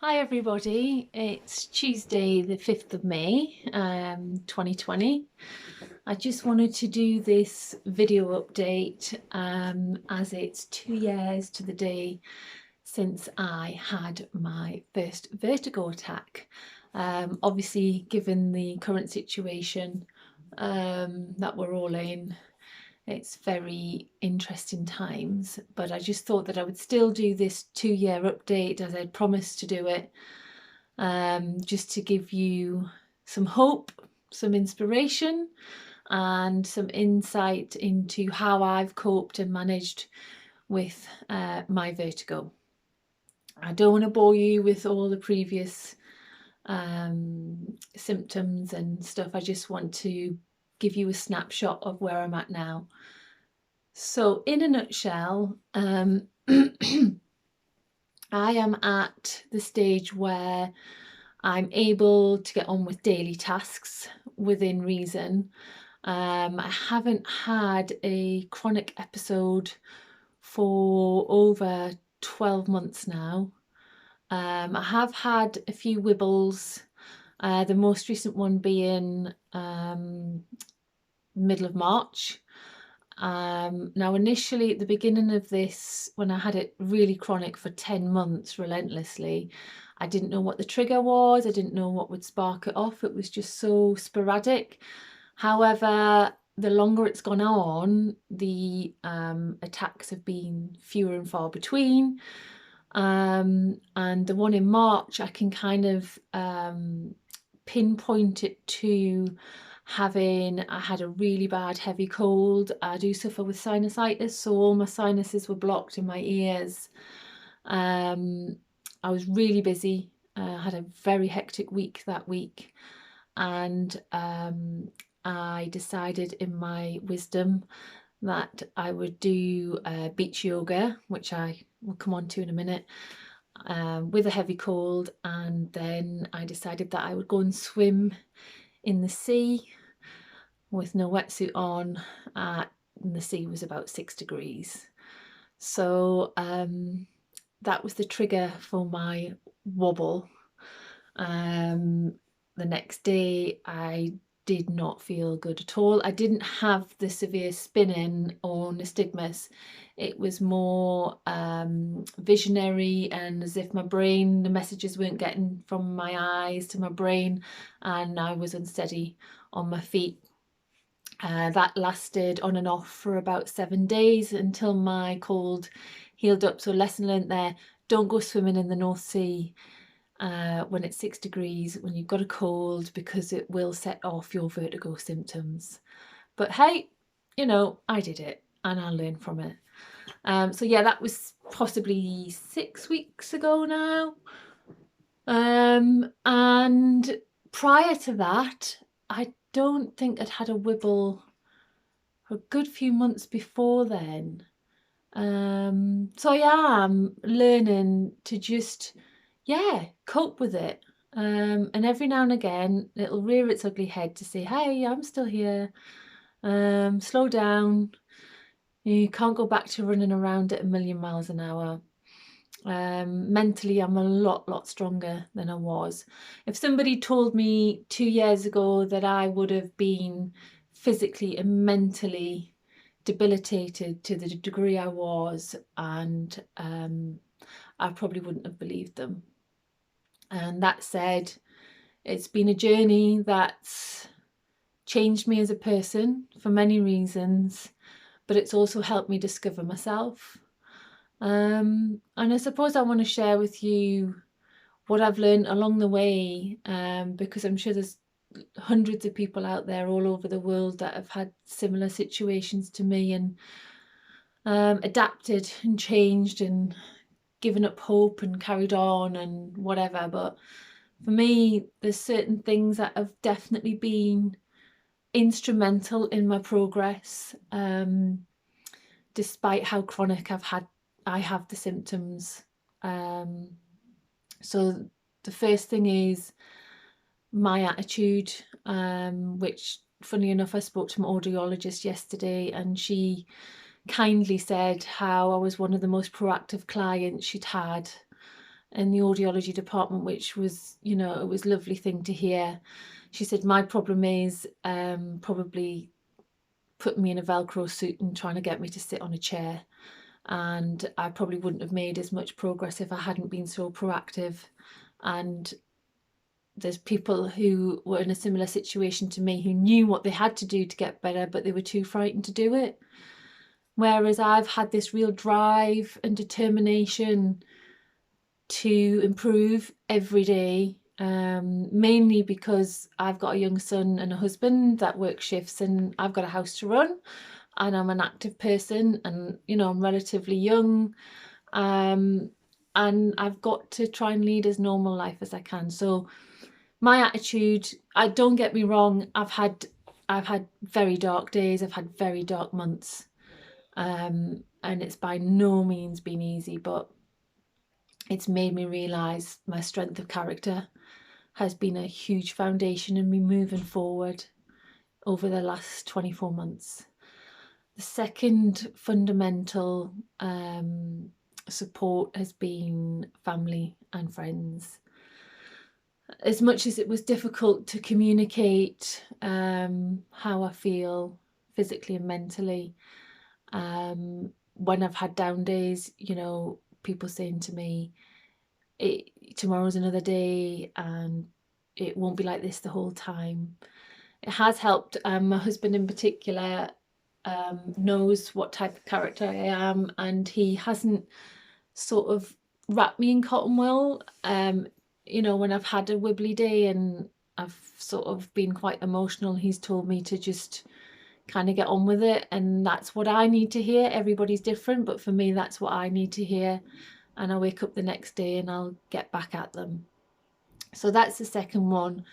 Hi everybody, it's Tuesday the 5th of May 2020. I just wanted to do this video update as it's 2 years to the day since I had my first vertigo attack. Obviously, given the current situation that we're all in, it's very interesting times, but I just thought that I would still do this 2 year update as I'd promised to do it, just to give you some hope, some inspiration, and some insight into how I've coped and managed with my vertigo. I don't want to bore you with all the previous symptoms and stuff. I just want to give you a snapshot of where I'm at now. So in a nutshell, I am at the stage where I'm able to get on with daily tasks within reason. I haven't had a chronic episode for over 12 months now. I have had a few wibbles, the most recent one being middle of March. Now, initially at the beginning of this, when I had it really chronic for 10 months relentlessly, I didn't know what the trigger was. I didn't know what would spark it off. It was just so sporadic. However, the longer it's gone on, the attacks have been fewer and far between. And the one in March, I can kind of pinpoint it to I had a really bad heavy cold. I do suffer with sinusitis, so all my sinuses were blocked in my ears. I was really busy. I had a very hectic week that week, and I decided in my wisdom that I would do beach yoga, which I will come on to in a minute, with a heavy cold. And then I decided that I would go and swim in the sea with no wetsuit on, and the sea was about 6 degrees. So that was the trigger for my wobble. The next day I did not feel good at all. I didn't have the severe spinning or nystagmus. It was more visionary, and as if my brain, the messages weren't getting from my eyes to my brain, and I was unsteady on my feet. That lasted on and off for about 7 days until my cold healed up. So lesson learnt there, don't go swimming in the North Sea when it's 6 degrees, when you've got a cold, because it will set off your vertigo symptoms. But hey, you know, I did it and I learned from it. So yeah, that was possibly 6 weeks ago now. And prior to that, I don't think I'd had a wibble for a good few months before then. So I am learning to just, cope with it. And every now and again, it'll rear its ugly head to say, hey, I'm still here. Slow down. You can't go back to running around at a million miles an hour. Mentally, I'm a lot stronger than I was. If somebody told me 2 years ago that I would have been physically and mentally debilitated to the degree I was, and I probably wouldn't have believed them. And that said, it's been a journey that's changed me as a person for many reasons, but it's also helped me discover myself. And I suppose I want to share with you what I've learned along the way, because I'm sure there's hundreds of people out there all over the world that have had similar situations to me, and adapted and changed and given up hope and carried on and whatever. But for me, there's certain things that have definitely been instrumental in my progress, despite how chronic I have the symptoms. So the first thing is my attitude, which, funny enough, I spoke to my audiologist yesterday, and she kindly said how I was one of the most proactive clients she'd had. in the audiology department, which was, you know, it was a lovely thing to hear. She said, my problem is probably putting me in a Velcro suit and trying to get me to sit on a chair. And I probably wouldn't have made as much progress if I hadn't been so proactive. And there's people who were in a similar situation to me who knew what they had to do to get better, but they were too frightened to do it. Whereas I've had this real drive and determination to improve every day, mainly because I've got a young son and a husband that work shifts, and I've got a house to run, and I'm an active person, and you know, I'm relatively young, and I've got to try and lead as normal life as I can. So my attitude, I don't get me wrong, I've had very dark days, I've had very dark months, and it's by no means been easy, but it's made me realise my strength of character has been a huge foundation in me moving forward over the last 24 months. The second fundamental support has been family and friends. As much as it was difficult to communicate how I feel physically and mentally, when I've had down days, you know, people saying to me, tomorrow's another day and it won't be like this the whole time. It has helped. My husband in particular knows what type of character I am, and he hasn't sort of wrapped me in cotton wool. You know, when I've had a wibbly day and I've sort of been quite emotional, he's told me to just kind of get on with it, and that's what I need to hear. Everybody's different, but for me, that's what I need to hear. And I wake up the next day and I'll get back at them. So that's the second one.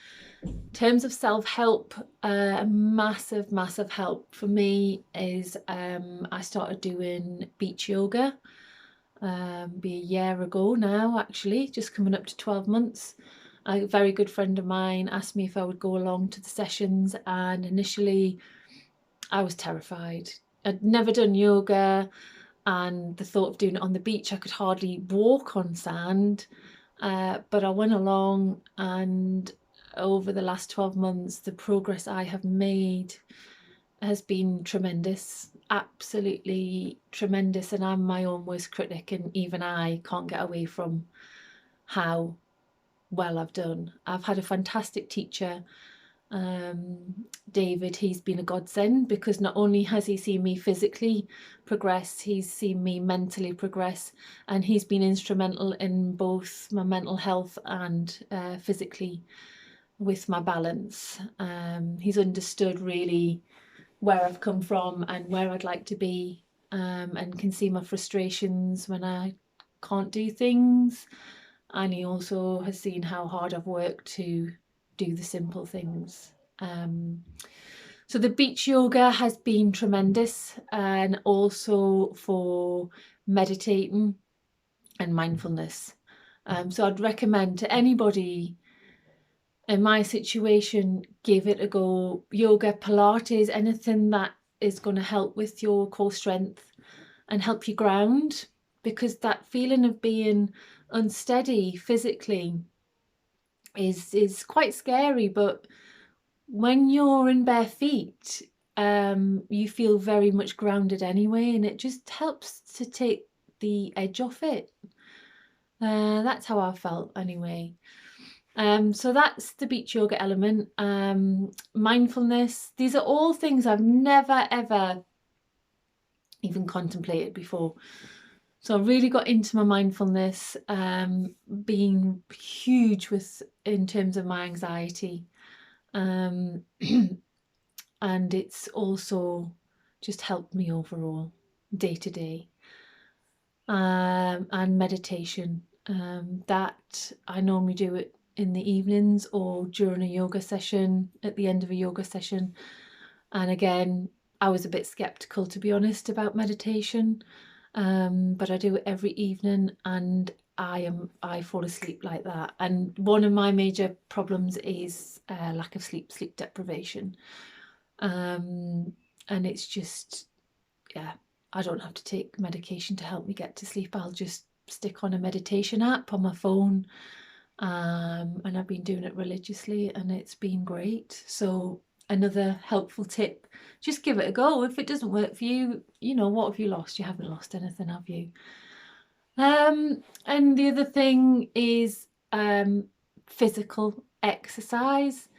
In terms of self-help, a massive help for me is I started doing beach yoga be a year ago now, actually, just coming up to 12 months. A very good friend of mine asked me if I would go along to the sessions, and initially I was terrified. I'd never done yoga, and the thought of doing it on the beach, I could hardly walk on sand. But I went along, and over the last 12 months, the progress I have made has been tremendous, absolutely tremendous. And I'm my own worst critic, and even I can't get away from how well I've done. I've had a fantastic teacher, David. He's been a godsend, because not only has he seen me physically progress, he's seen me mentally progress, and he's been instrumental in both my mental health and physically with my balance. He's understood really where I've come from and where I'd like to be, and can see my frustrations when I can't do things. And he also has seen how hard I've worked to do the simple things. So the beach yoga has been tremendous, and also for meditating and mindfulness. So I'd recommend to anybody in my situation, give it a go. Yoga, Pilates, anything that is going to help with your core strength and help you ground, because that feeling of being unsteady physically is quite scary. But when you're in bare feet, you feel very much grounded anyway, and it just helps to take the edge off it. That's how I felt anyway. So that's the beach yoga element. Mindfulness, these are all things I've never ever even contemplated before. So I really got into my mindfulness, being huge in terms of my anxiety. And it's also just helped me overall, day to day. And meditation, that I normally do it in the evenings or during a yoga session, at the end of a yoga session. And again, I was a bit skeptical, to be honest, about meditation, but I do it every evening, and I fall asleep like that. And one of my major problems is lack of sleep deprivation, and it's just, yeah, I don't have to take medication to help me get to sleep. I'll just stick on a meditation app on my phone, and I've been doing it religiously, and it's been great. So another helpful tip, just give it a go. If it doesn't work for you, you know, what have you lost? You haven't lost anything, have you? And the other thing is physical exercise.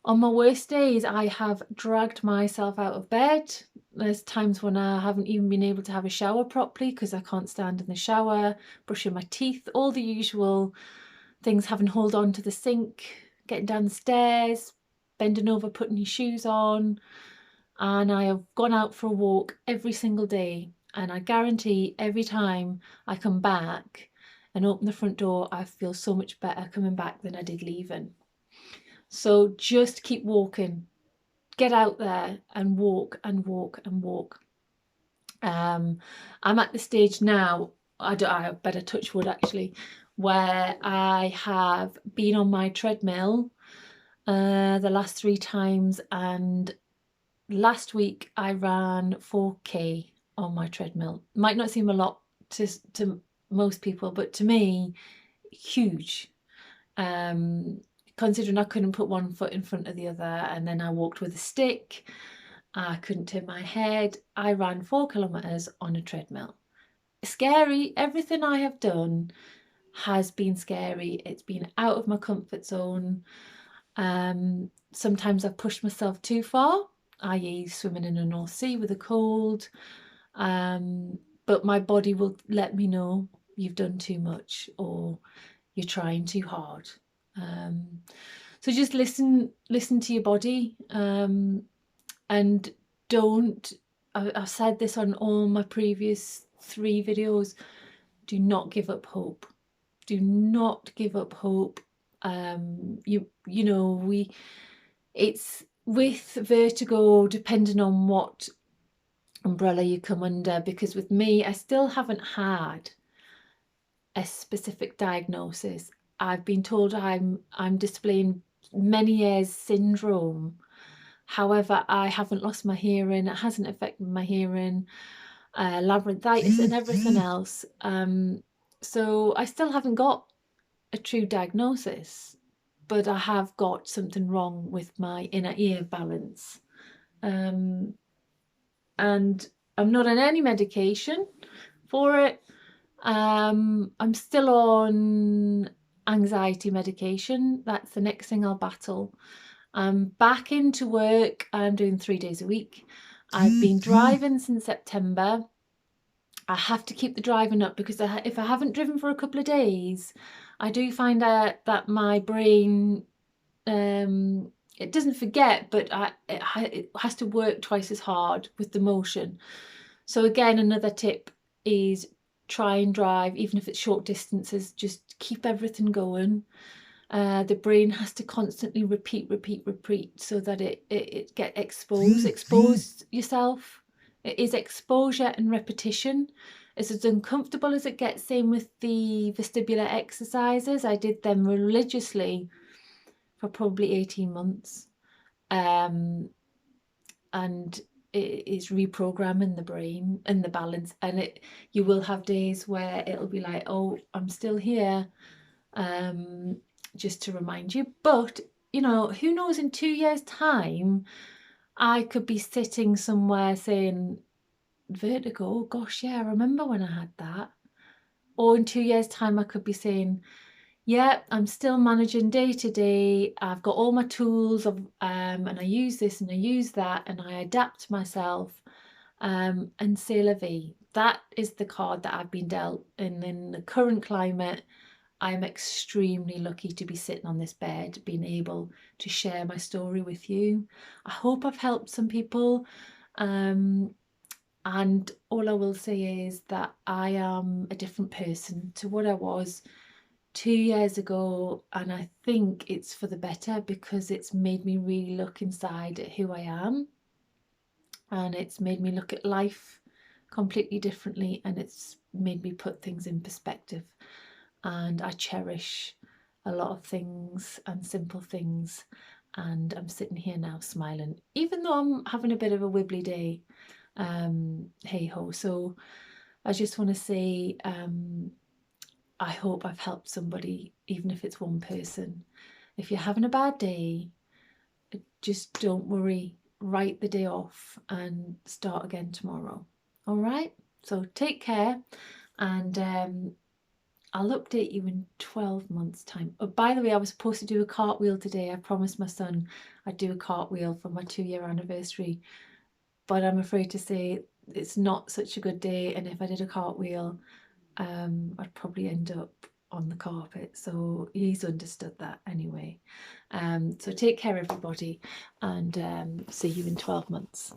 On my worst days, I have dragged myself out of bed. There's times when I haven't even been able to have a shower properly because I can't stand in the shower, brushing my teeth, all the usual things, having to hold on to the sink, getting down the stairs, bending over, putting your shoes on. And I have gone out for a walk every single day. And I guarantee every time I come back and open the front door, I feel so much better coming back than I did leaving. So just keep walking. Get out there and walk and walk and walk. I'm at the stage now, I better touch wood actually, where I have been on my treadmill the last 3 times, and last week I ran 4k on my treadmill. Might not seem a lot to most people, but to me, huge. Considering I couldn't put one foot in front of the other, and then I walked with a stick, I couldn't turn my head. I ran 4 kilometers on a treadmill. Scary. Everything I have done has been scary. It's been out of my comfort zone. Sometimes I've pushed myself too far, i.e. swimming in the North Sea with a cold. But my body will let me know you've done too much or you're trying too hard. So just listen to your body, and don't, I've said this on all my previous 3 videos, do not give up hope. Do not give up hope. You know, it's with Vertigo, depending on what umbrella you come under, because with me, I still haven't had a specific diagnosis. I've been told I'm displaying Meniere's syndrome. However, I haven't lost my hearing. It hasn't affected my hearing, labyrinthitis and everything else. So I still haven't got a true diagnosis, but I have got something wrong with my inner ear balance. And I'm not on any medication for it. I'm still on anxiety medication. That's the next thing I'll battle. I'm back into work. I'm doing 3 days a week. I've been driving since September. I have to keep the driving up because if I haven't driven for a couple of days, I do find out that my brain, it doesn't forget, but it has to work twice as hard with the motion. So again, another tip is try and drive, even if it's short distances, just keep everything going. The brain has to constantly repeat so that it get exposed. Expose yourself. It is exposure and repetition. It's as uncomfortable as it gets. Same with the vestibular exercises. I did them religiously for probably 18 months. And it is reprogramming the brain and the balance. And you will have days where it'll be like, oh, I'm still here. Just to remind you. But, you know, who knows, in 2 years' time, I could be sitting somewhere saying, Vertigo, gosh, yeah, I remember when I had that. Or in 2 years' time, I could be saying, yeah, I'm still managing day to day. I've got all my tools and I use this and I use that and I adapt myself, and c'est la vie. That is the card that I've been dealt. And in the current climate, I'm extremely lucky to be sitting on this bed, being able to share my story with you. I hope I've helped some people. And all I will say is that I am a different person to what I was 2 years ago. And I think it's for the better because it's made me really look inside at who I am. And it's made me look at life completely differently. And it's made me put things in perspective. And I cherish a lot of things and simple things, and I'm sitting here now smiling, even though I'm having a bit of a wibbly day. Hey ho. So I just want to say I hope I've helped somebody, even if it's one person. If you're having a bad day, just don't worry. Write the day off and start again tomorrow. All right? So take care, and I'll update you in 12 months' time. Oh, by the way, I was supposed to do a cartwheel today. I promised my son I'd do a cartwheel for my 2-year anniversary, but I'm afraid to say it's not such a good day. And if I did a cartwheel, I'd probably end up on the carpet. So he's understood that anyway. So take care, everybody, and see you in 12 months.